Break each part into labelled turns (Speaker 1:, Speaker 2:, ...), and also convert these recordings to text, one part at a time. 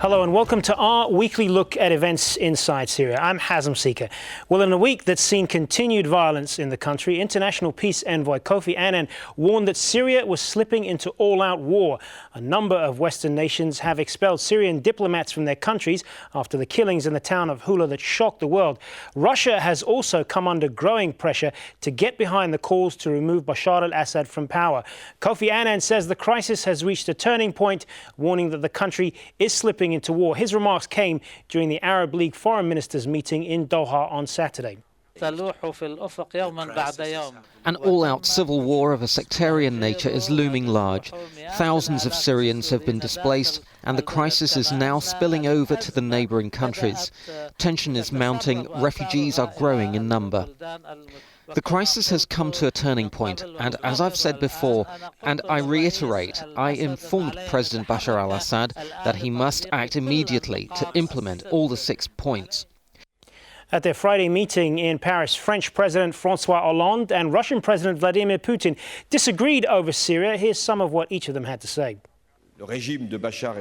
Speaker 1: Hello and welcome to our weekly look at events inside Syria. I'm Hazem Seeker. Well, in a week that's seen continued violence in the country, international peace envoy Kofi Annan warned that Syria was slipping into all-out war. A number of Western nations have expelled Syrian diplomats from their countries after the killings in the town of Houla that shocked the world. Russia has also come under growing pressure to get behind the calls to remove Bashar-al-Assad from power. Kofi Annan says the crisis has reached a turning point, warning that the country is slipping into war. His remarks came during the Arab League foreign ministers meeting in Doha on Saturday.
Speaker 2: An all-out civil war of a sectarian nature is looming large. Thousands of Syrians have been displaced, and the crisis is now spilling over to the neighbouring countries. Tension is mounting, refugees are growing in number. The crisis has come to a turning point, and as I've said before, and I reiterate, I informed President Bashar-al-Assad that he must act immediately to implement all the 6 points.
Speaker 1: At their Friday meeting in Paris, French President François Hollande and Russian President Vladimir Putin disagreed over Syria. Here's some of what each of them had to say.
Speaker 3: Le régime de Bashar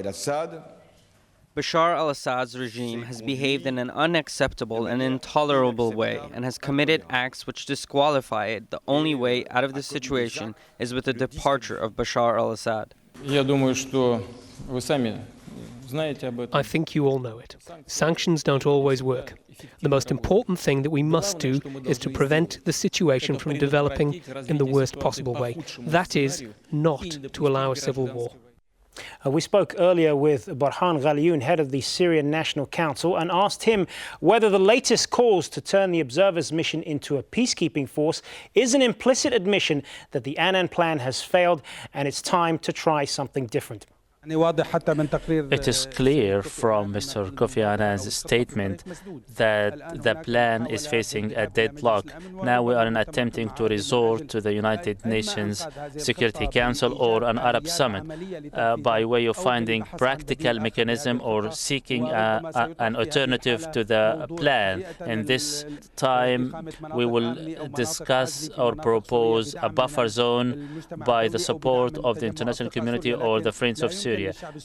Speaker 4: al-Assad's regime has behaved in an unacceptable and intolerable way and has committed acts which disqualify it. The only way out of this situation is with the departure of Bashar al-Assad.
Speaker 5: I think you all know it. Sanctions don't always work. The most important thing that we must do is to prevent the situation from developing in the worst possible way. That is, not to allow a civil war.
Speaker 1: We spoke earlier with Burhan Ghaliun, head of the Syrian National Council, and asked him whether the latest calls to turn the observers mission into a peacekeeping force is an implicit admission that the Annan plan has failed and it's time to try something different.
Speaker 6: It is clear from Mr. Kofi Annan's statement that the plan is facing a deadlock. Now we are attempting to resort to the United Nations Security Council or an Arab summit by way of finding practical mechanism or seeking an alternative to the plan. In this time, we will discuss or propose a buffer zone by the support of the international community or the Friends of Syria.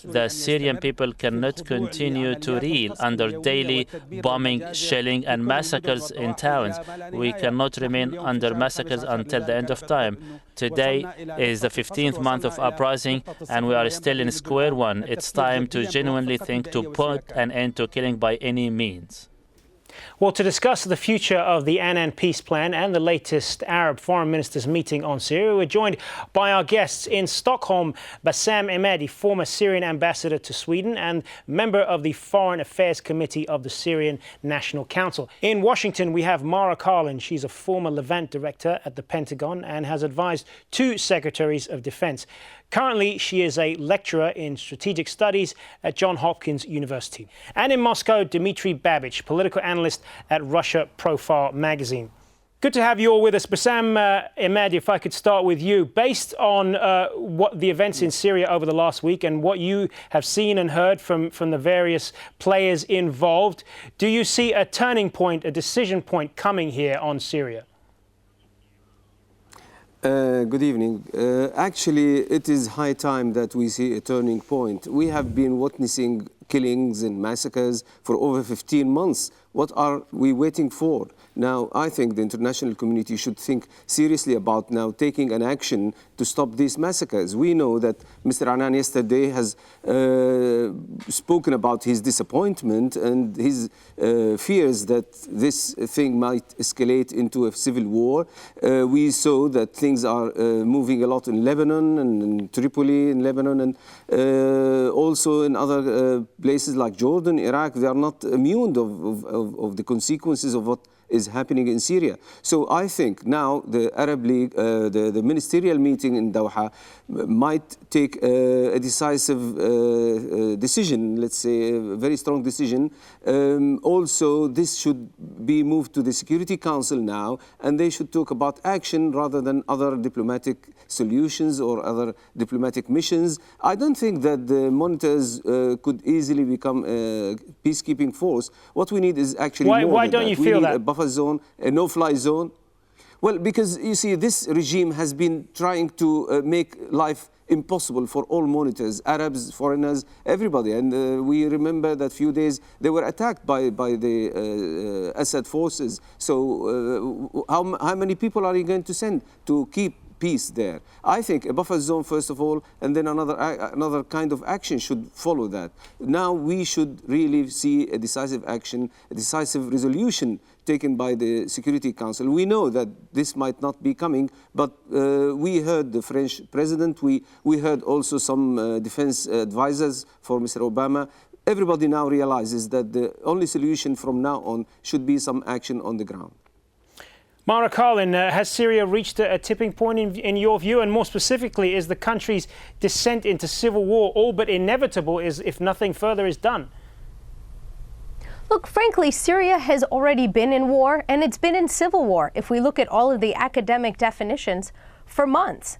Speaker 6: The Syrian people cannot continue to reel under daily bombing, shelling and massacres in towns. We cannot remain under massacres until the end of time. Today is the 15th month of uprising and we are still in square one. It's time to genuinely think to put an end to killing by any means.
Speaker 1: Well, to discuss the future of the Annan peace plan and the latest Arab foreign ministers meeting on Syria, we're joined by our guests in Stockholm, Bassam Emadi, former Syrian ambassador to Sweden and member of the Foreign Affairs Committee of the Syrian National Council. In Washington, we have Mara Karlin. She's a former Levant director at the Pentagon and has advised 2 secretaries of defense. Currently, she is a lecturer in strategic studies at Johns Hopkins University. And in Moscow, Dmitry Babich, political analyst at Russia Profile magazine. Good to have you all with us. Bassam Emadi, if I could start with you. Based on what the events in Syria over the last week and what you have seen and heard from the various players involved, do you see a turning point, a decision point coming here on Syria?
Speaker 7: Good evening. Actually, it is high time that we see a turning point. We have been witnessing killings and massacres for over 15 months. What are we waiting for? Now, I think the international community should think seriously about now taking an action to stop these massacres. We know that Mr. Annan yesterday has spoken about his disappointment and his fears that this thing might escalate into a civil war. We saw that things are moving a lot in Lebanon and in Tripoli in Lebanon and also in other places like Jordan, Iraq. They are not immune of the consequences of what is happening in Syria. So I think now the Arab League, the ministerial meeting in Doha might take a decisive decision, let's say a very strong decision. Also, this should be moved to the Security Council now, and they should talk about action rather than other diplomatic solutions or other diplomatic missions. I don't think that the monitors could easily become a peacekeeping force. What we need is actually
Speaker 1: why don't you feel that?
Speaker 7: Zone, a no-fly zone. Well, because you see, this regime has been trying to make life impossible for all monitors, Arabs, foreigners, everybody. And we remember that few days they were attacked by the Assad forces. So how many people are you going to send to keep peace there? I think a buffer zone, first of all, and then another kind of action should follow that. Now we should really see a decisive action, a decisive resolution taken by the Security Council. We know that this might not be coming, but we heard the French president, we heard also some defense advisors for Mr. Obama. Everybody now realizes that the only solution from now on should be some action on the ground.
Speaker 1: Mara Karlin, has Syria reached a tipping point in your view? And more specifically, is the country's descent into civil war all but inevitable if nothing further is done?
Speaker 8: Look, frankly, Syria has already been in war, and it's been in civil war, if we look at all of the academic definitions, for months.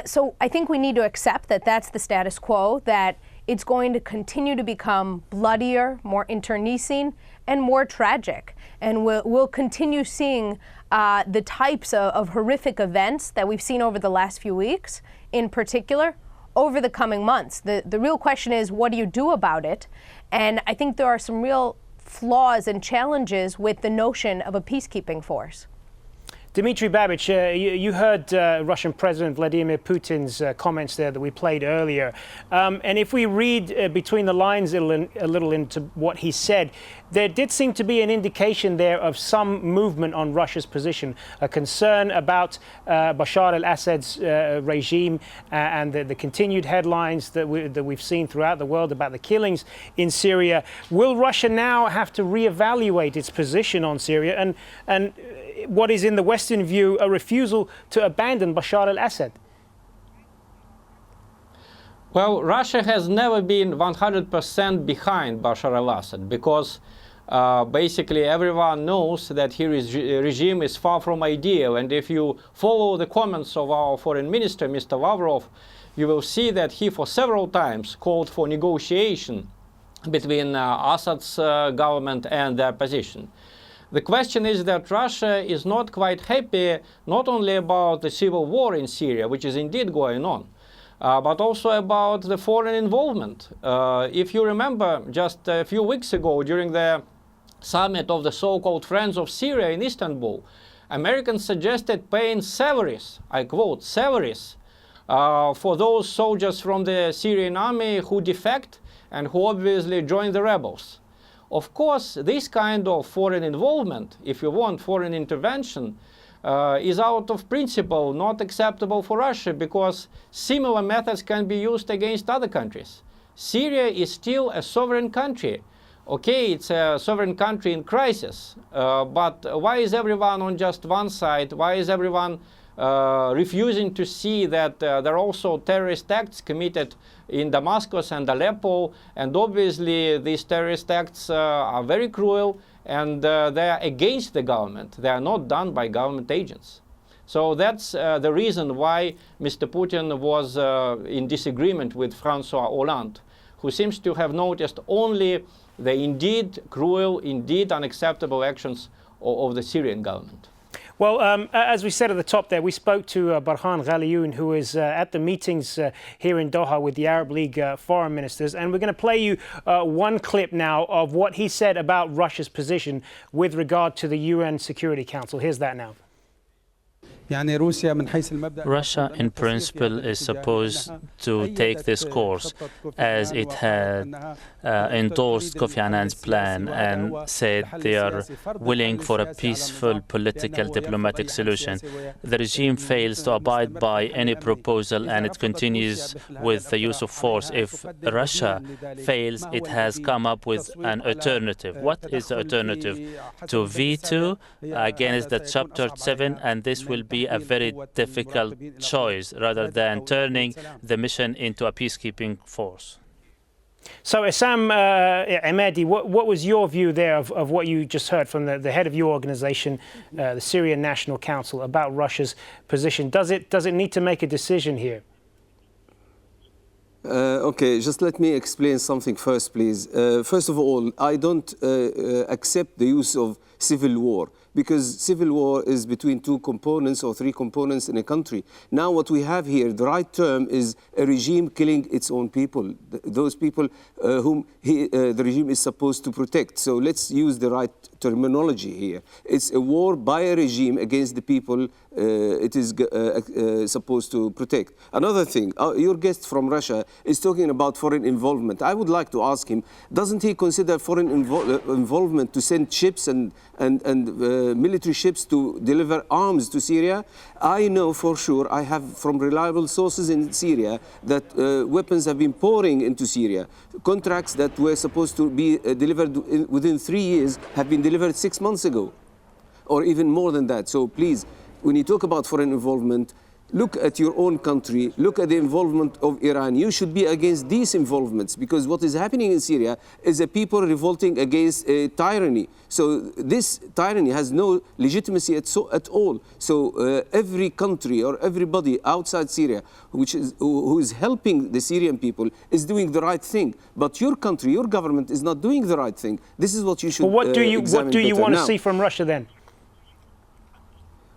Speaker 8: So I think we need to accept that that's the status quo, that it's going to continue to become bloodier, more internecine, and more tragic. And we'll continue seeing the types of horrific events that we've seen over the last few weeks, in particular, over the coming months. The real question is, what do you do about it? And I think there are some real flaws and challenges with the notion of a peacekeeping force.
Speaker 1: Dmitry Babich, you heard Russian President Vladimir Putin's comments there that we played earlier. And if we read between the lines a little into what he said, there did seem to be an indication there of some movement on Russia's position, a concern about Bashar-al-Assad's regime and the continued headlines that we've seen throughout the world about the killings in Syria. Will Russia now have to reevaluate its position on Syria and what is in the Western view a refusal to abandon Bashar al-Assad?
Speaker 9: Well, Russia has never been 100% behind Bashar al-Assad because basically everyone knows that his regime is far from ideal. And if you follow the comments of our foreign minister, Mr. Lavrov, you will see that he for several times called for negotiation between Assad's government and the opposition. The question is that Russia is not quite happy not only about the civil war in Syria, which is indeed going on, but also about the foreign involvement. If you remember, just a few weeks ago during the summit of the so-called Friends of Syria in Istanbul, Americans suggested paying salaries, I quote, salaries, for those soldiers from the Syrian army who defect and who obviously join the rebels. Of course, this kind of foreign involvement, if you want foreign intervention, is out of principle not acceptable for Russia because similar methods can be used against other countries. Syria is still a sovereign country. Okay, it's a sovereign country in crisis, but why is everyone on just one side? Why is everyone refusing to see that there are also terrorist acts committed in Damascus and Aleppo, and obviously these terrorist acts are very cruel and they are against the government. They are not done by government agents. So that's the reason why Mr. Putin was in disagreement with François Hollande, who seems to have noticed only the indeed cruel, indeed unacceptable actions of the Syrian government.
Speaker 1: Well, as we said at the top there, we spoke to Barhan Ghaliun, who is at the meetings here in Doha with the Arab League foreign ministers. And we're going to play you one clip now of what he said about Russia's position with regard to the UN Security Council. Here's that now.
Speaker 6: Russia, in principle, is supposed to take this course as it had endorsed Kofi Annan's plan and said they are willing for a peaceful political diplomatic solution. The regime fails to abide by any proposal and it continues with the use of force. If Russia fails, it has come up with an alternative. What is the alternative? To veto against the Chapter 7, and this will be a very difficult choice rather than turning the mission into a peacekeeping force.
Speaker 1: So, Essam Emedi, what was your view there of what you just heard from the head of your organization, the Syrian National Council, about Russia's position? Does it need to make a decision here?
Speaker 7: Okay, just let me explain something first, please. First of all, I don't accept the use of civil war, because civil war is between two components or three components in a country. Now what we have here, the right term is a regime killing its own people, those people whom the regime is supposed to protect. So let's use the right terminology here. It's a war by a regime against the people it is supposed to protect. Another thing, your guest from Russia is talking about foreign involvement. I would like to ask him, doesn't he consider foreign involvement to send ships and military ships to deliver arms to Syria? I know for sure, I have from reliable sources in Syria, that weapons have been pouring into Syria. Contracts that were supposed to be delivered within 3 years have been delivered 6 months ago, or even more than that. So please, when you talk about foreign involvement, look at your own country, look at the involvement of Iran. You should be against these involvements, because what is happening in Syria is a people revolting against a tyranny. So this tyranny has no legitimacy at all. So every country or everybody outside Syria who is helping the Syrian people is doing the right thing. But your country, your government is not doing the right thing. This is what you should examine.
Speaker 1: What do you want to see from Russia then?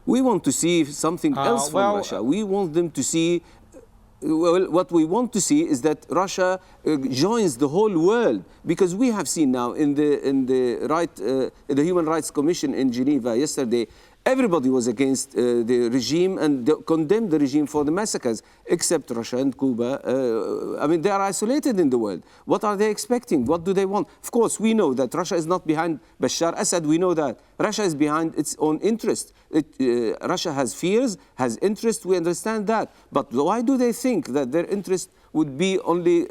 Speaker 7: We want to see something else from Russia. We want them to see, well, what we want to see is that Russia joins the whole world, because we have seen now in the Human Rights Commission in Geneva yesterday, everybody was against the regime and condemned the regime for the massacres, except Russia and Cuba. I mean, they are isolated in the world. What are they expecting? What do they want? Of course, we know that Russia is not behind Bashar-al-Assad. We know that. Russia is behind its own interest. Russia has fears, has interest. We understand that. But why do they think that their interest would be only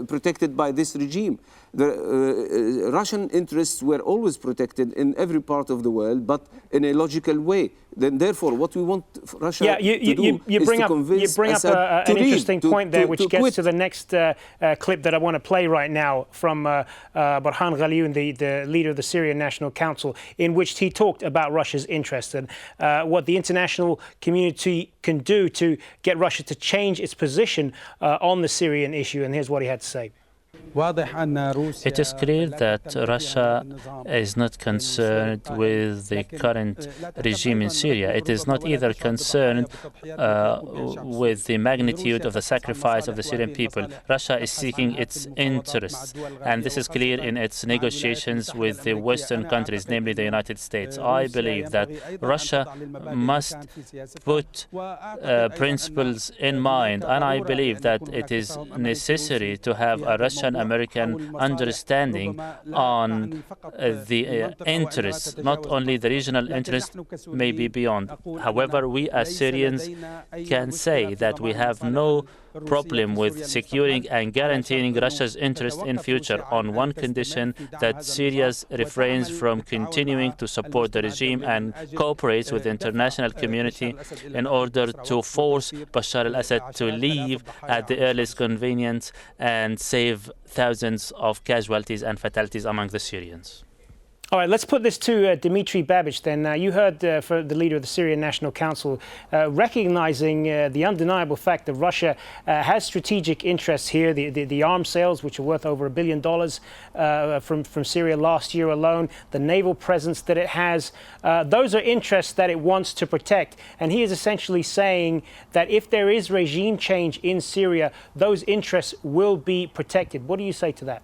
Speaker 7: protected by this regime? The Russian interests were always protected in every part of the world, but in a logical way. Then, therefore, what we want Russia to do is to convince Assad
Speaker 1: an interesting point there, which gets to the next clip that I want to play right now from Burhan Ghaliun, the leader of the Syrian National Council, in which he talked about Russia's interest and what the international community can do to get Russia to change its position on the Syrian issue. And here's what he had to say.
Speaker 6: It is clear that Russia is not concerned with the current regime in Syria. It is not either concerned with the magnitude of the sacrifice of the Syrian people. Russia is seeking its interests, and this is clear in its negotiations with the Western countries, namely the United States. I believe that Russia must put principles in mind, and I believe that it is necessary to have a Russian-American understanding on the interests, not only the regional interests, maybe beyond. However, we as Syrians can say that we have no problem with securing and guaranteeing Russia's interest in future on one condition, that Syria refrains from continuing to support the regime and cooperates with the international community in order to force Bashar al-Assad to leave at the earliest convenience and save thousands of casualties and fatalities among the Syrians.
Speaker 1: All right, let's put this to Dmitry Babich then. You heard for the leader of the Syrian National Council recognizing the undeniable fact that Russia has strategic interests here, the arms sales, which are worth over $1 billion from Syria last year alone, the naval presence that it has. Those are interests that it wants to protect. And he is essentially saying that if there is regime change in Syria, those interests will be protected. What do you say to that?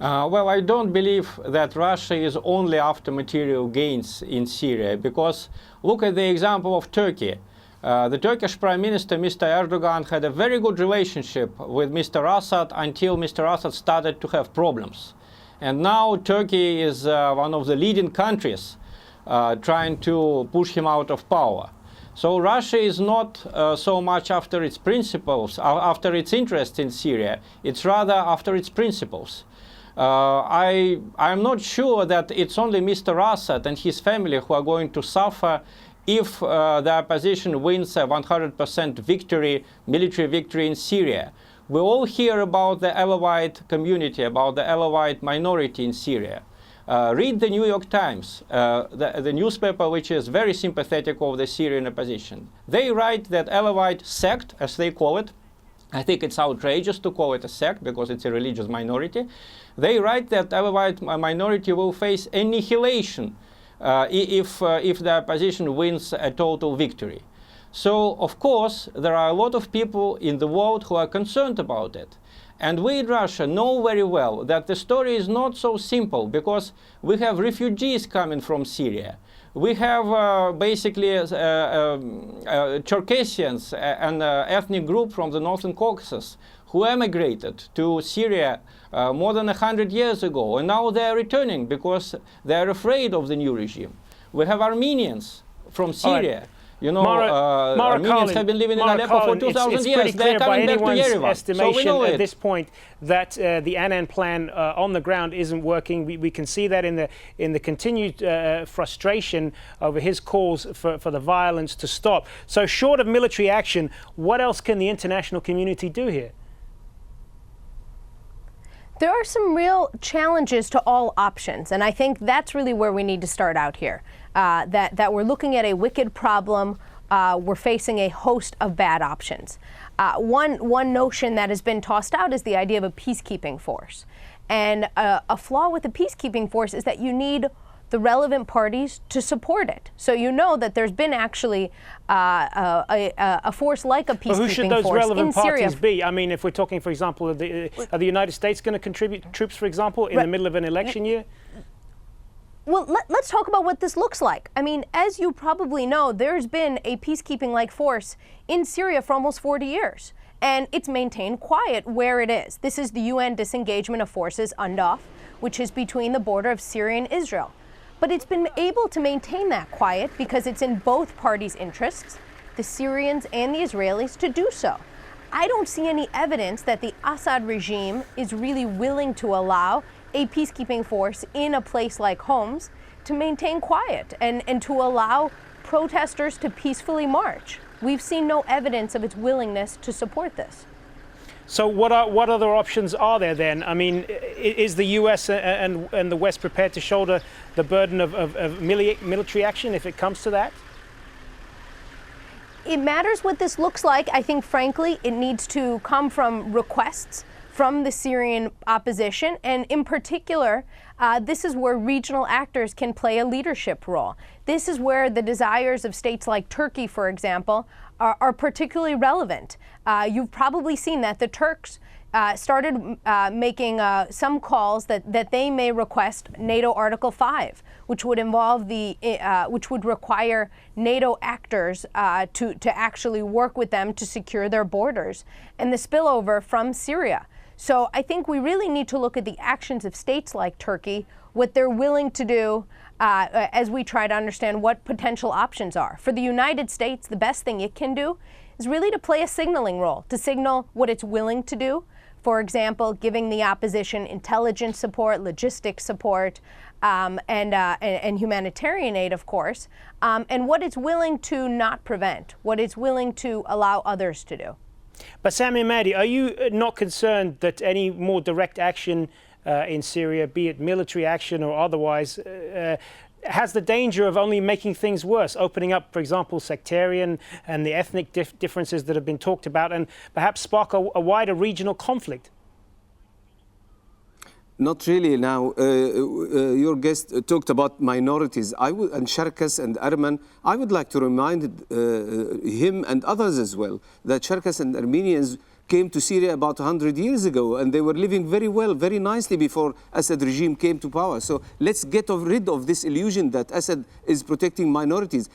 Speaker 9: Well, I don't believe that Russia is only after material gains in Syria, because look at the example of Turkey. The Turkish Prime Minister, Mr. Erdogan, had a very good relationship with Mr. Assad until Mr. Assad started to have problems. And now Turkey is one of the leading countries trying to push him out of power. So Russia is not so much after its principles, after its interest in Syria. It's rather after its principles. I'm not sure that it's only Mr. Assad and his family who are going to suffer if the opposition wins a 100% victory, military victory in Syria. We all hear about the Alawite community, about the Alawite minority in Syria. Read the New York Times, the newspaper which is very sympathetic of the Syrian opposition. They write that Alawite sect, as they call it, I think it's outrageous to call it a sect because it's a religious minority. They write that Alawite minority will face annihilation if the opposition wins a total victory. So, of course, there are a lot of people in the world who are concerned about it. And we in Russia know very well that the story is not so simple because we have refugees coming from Syria. We have basically Circassians, an ethnic group from the Northern Caucasus, who emigrated to Syria more than 100 years ago, and now they are returning because they are afraid of the new regime. We have Armenians from Syria. You know, Armenians have been living in Aleppo for 2,000 years. They're coming back to Yerevan.
Speaker 1: Estimation
Speaker 9: so we know
Speaker 1: at this point that the Annan plan on the ground isn't working. We can see that in the continued frustration over his calls for the violence to stop. So short of military action, what else can the international community do here?
Speaker 8: There are some real challenges to all options, and I think that's really where we need to start out here. That we're looking at a wicked problem, we're facing a host of bad options. One notion that has been tossed out is the idea of a peacekeeping force. And a flaw with the peacekeeping force is that you need the relevant parties to support it. So you know that there's been actually a force like a peacekeeping force in Syria.
Speaker 1: Who should those relevant parties be? I mean, if we're talking, for example, are the United States going to contribute troops, for example, in the middle of an election year?
Speaker 8: Well, let's talk about what this looks like. I mean, as you probably know, there's been a peacekeeping-like force in Syria for almost 40 years. And it's maintained quiet where it is. This is the UN disengagement of forces, UNDOF, which is between the border of Syria and Israel. But it's been able to maintain that quiet because it's in both parties' interests, the Syrians and the Israelis, to do so. I don't see any evidence that the Assad regime is really willing to allow a peacekeeping force in a place like Homs to maintain quiet and to allow protesters to peacefully march. We've seen no evidence of its willingness to support this.
Speaker 1: So what other options are there then? I mean, is the US and the West prepared to shoulder the burden of military action if it comes to that?
Speaker 8: It matters what this looks like. I think, frankly, it needs to come from requests from the Syrian opposition, and in particular, this is where regional actors can play a leadership role. This is where the desires of states like Turkey, for example, are particularly relevant. You've probably seen that the Turks started making some calls that they may request NATO Article 5, which would involve which would require NATO actors to actually work with them to secure their borders and the spillover from Syria. So I think we really need to look at the actions of states like Turkey, what they're willing to do as we try to understand what potential options are. For the United States, the best thing it can do is really to play a signaling role, to signal what it's willing to do. For example, giving the opposition intelligence support, logistics support, and humanitarian aid, of course, and what it's willing to not prevent, what it's willing to allow others to do.
Speaker 1: Bassam Emadi, are you not concerned that any more direct action in Syria, be it military action or otherwise, has the danger of only making things worse, opening up, for example, sectarian and the ethnic differences that have been talked about, and perhaps spark a wider regional conflict?
Speaker 7: Not really. Now, your guest talked about minorities. And Cherkess and Arman. I would like to remind him and others as well that Cherkess and Armenians came to Syria about 100 years ago, and they were living very well, very nicely before Assad regime came to power. So let's get rid of this illusion that Assad is protecting minorities.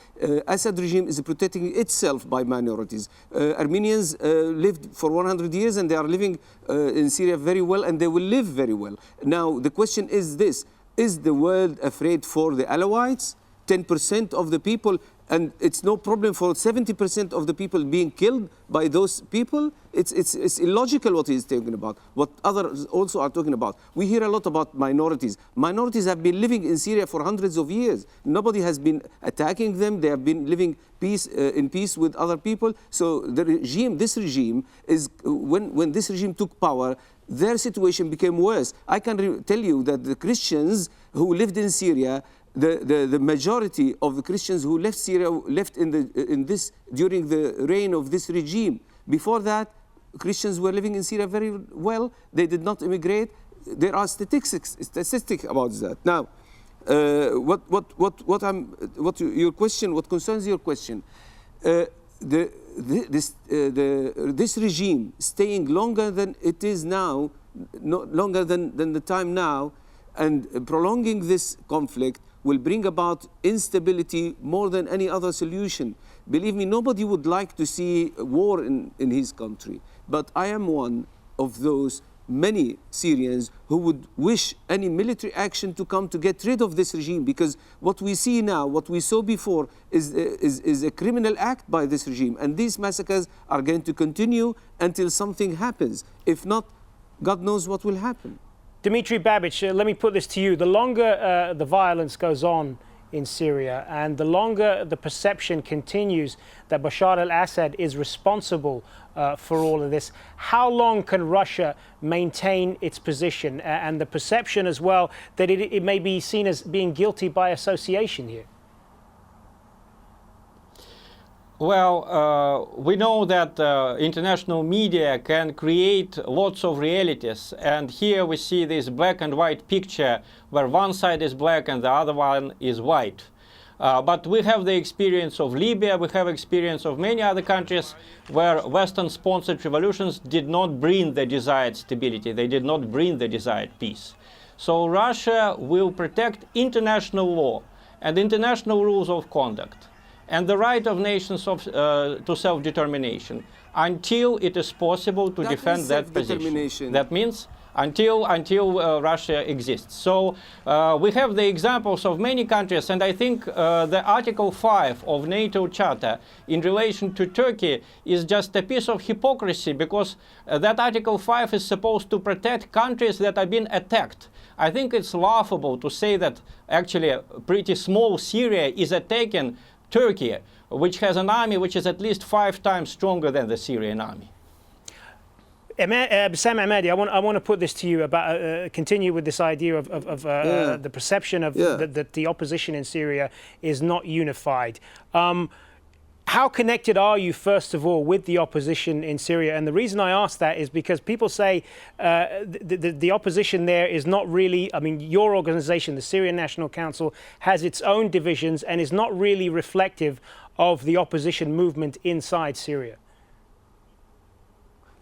Speaker 7: Assad regime is protecting itself by minorities. Armenians lived for 100 years, and they are living in Syria very well, and they will live very well. Now, the question is this: is the world afraid for the Alawites, 10% of the people? And it's no problem for 70% of the people being killed by those people. It's illogical what he's talking about, what others also are talking about. We hear a lot about minorities. Minorities have been living in Syria for hundreds of years. Nobody has been attacking them. They have been living in peace with other people. So the regime, this regime, is when this regime took power, their situation became worse. I can tell you that the Christians who lived in Syria, the majority of the Christians who left Syria left during the reign of this regime. Before that, Christians were living in Syria very well. They did not immigrate. There are statistics about that. Now, what concerns your question, this regime staying longer than it is now, longer than the time now, and prolonging this conflict will bring about instability more than any other solution. Believe me, nobody would like to see a war in his country. But I am one of those many Syrians who would wish any military action to come to get rid of this regime, because what we see now, what we saw before, is a criminal act by this regime. And these massacres are going to continue until something happens. If not, God knows what will happen.
Speaker 1: Dmitry Babich, let me put this to you. The longer the violence goes on in Syria and the longer the perception continues that Bashar al-Assad is responsible for all of this, how long can Russia maintain its position and the perception as well that it may be seen as being guilty by association here?
Speaker 9: Well, we know that international media can create lots of realities, and here we see this black and white picture where one side is black and the other one is white. But we have the experience of Libya, we have experience of many other countries where Western-sponsored revolutions did not bring the desired stability, they did not bring the desired peace. So Russia will protect international law and international rules of conduct and the right of nations to self-determination until it is possible to defend that position. That means until Russia exists. So we have the examples of many countries, and I think the Article 5 of NATO Charter in relation to Turkey is just a piece of hypocrisy, because that Article 5 is supposed to protect countries that are being attacked. I think it's laughable to say that actually a pretty small Syria is attacking Turkey, which has an army which is at least 5 times stronger than the Syrian army.
Speaker 1: Bassam Ahmadi, I want to put this to you about continue with this idea of the perception of that the opposition in Syria is not unified. How connected are you, first of all, with the opposition in Syria? And the reason I ask that is because people say the opposition there is not really, I mean, your organization, the Syrian National Council, has its own divisions and is not really reflective of the opposition movement inside Syria.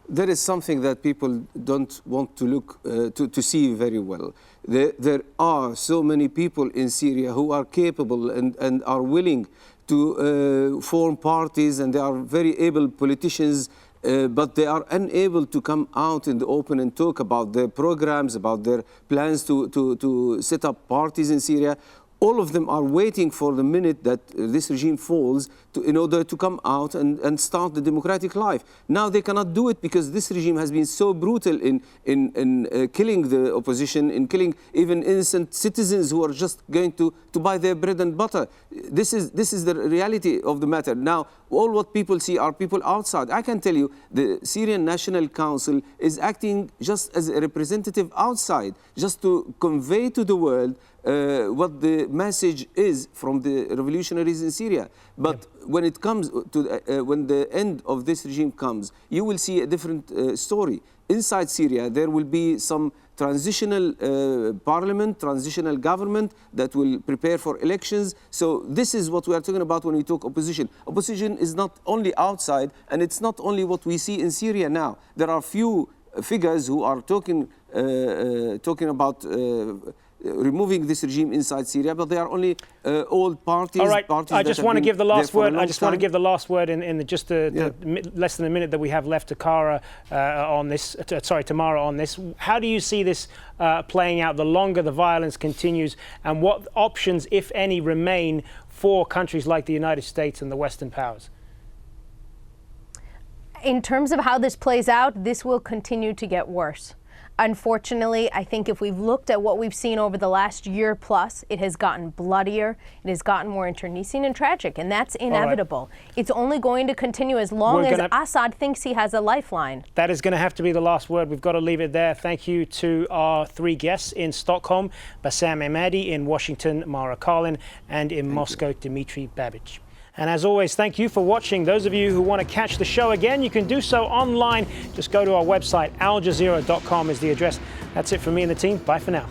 Speaker 7: There is something that people don't want to look to see very well. There are so many people in Syria who are capable and are willing to form parties, and they are very able politicians, but they are unable to come out in the open and talk about their programs, about their plans to set up parties in Syria. All of them are waiting for the minute that this regime falls in order to come out and start the democratic life. Now they cannot do it because this regime has been so brutal in killing the opposition, in killing even innocent citizens who are just going to buy their bread and butter. This is the reality of the matter. Now, all what people see are people outside. I can tell you the Syrian National Council is acting just as a representative outside, just to convey to the world what the message is from the revolutionaries in Syria. But when it comes to when the end of this regime comes, you will see a different story. Inside Syria, there will be some transitional parliament, transitional government that will prepare for elections. So this is what we are talking about when we talk opposition. Opposition is not only outside, and it's not only what we see in Syria now. There are few figures who are talking about removing this regime inside Syria, but they are only old parties.
Speaker 1: All right, I just want to give the last word. I just want to give the last word in the less than a minute that we have left to Kara on this. Tamara on this. How do you see this playing out? The longer the violence continues, and what options, if any, remain for countries like the United States and the Western powers?
Speaker 8: In terms of how this plays out, this will continue to get worse. Unfortunately, I think if we've looked at what we've seen over the last year plus, it has gotten bloodier, it has gotten more internecine and tragic, and that's inevitable. It's only going to continue as long as Assad thinks he has a lifeline.
Speaker 1: That is going to have to be the last word. We've got to leave it there. Thank you to our three guests in Stockholm, Bassam Emadi, in Washington, Mara Karlin, and in Moscow, Dmitry Babich. And as always, thank you for watching. Those of you who want to catch the show again, you can do so online. Just go to our website, aljazeera.com is the address. That's it from me and the team. Bye for now.